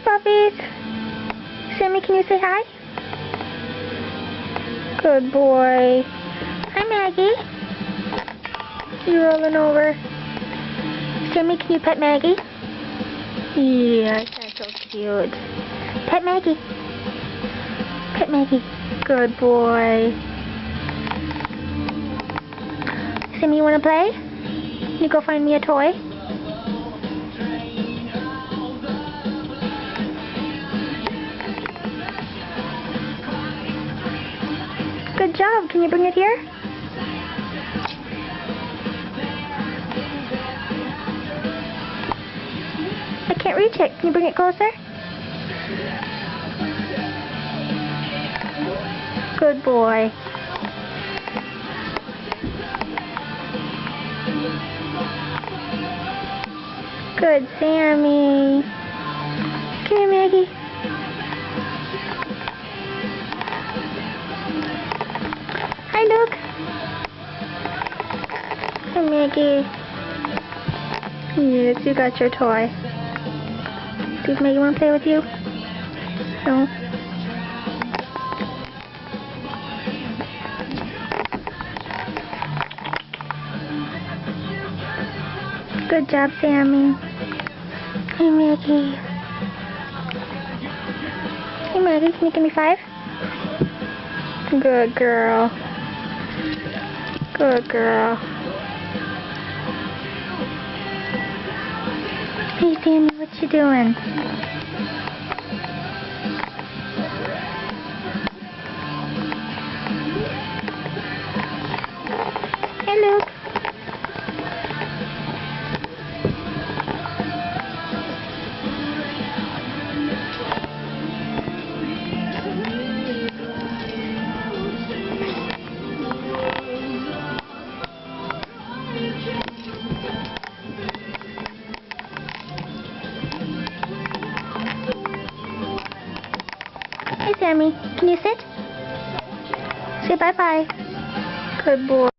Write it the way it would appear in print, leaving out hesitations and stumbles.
Puppies. Sammy, can you say hi? Good boy. Hi, Maggie. You're rolling over. Sammy, can you pet Maggie? Yes, that's so cute. Pet Maggie. Pet Maggie. Good boy. Sammy, you want to play? You go find me a toy? Good job. Can you bring it here? I can't reach it. Can you bring it closer? Good boy. Good, Sammy. Come here, Maggie. Hi, Luke. Hi, Maggie. Yes, you got your toy. Does Maggie want to play with you? No? Good job, Sammy. Hey, Maggie. Hey, Maggie, can you give me 5? Good girl. Good girl. Hey, Sammy, what you doing? Hey, Luke. Hey, Sammy, can you sit? Say bye-bye. Good boy.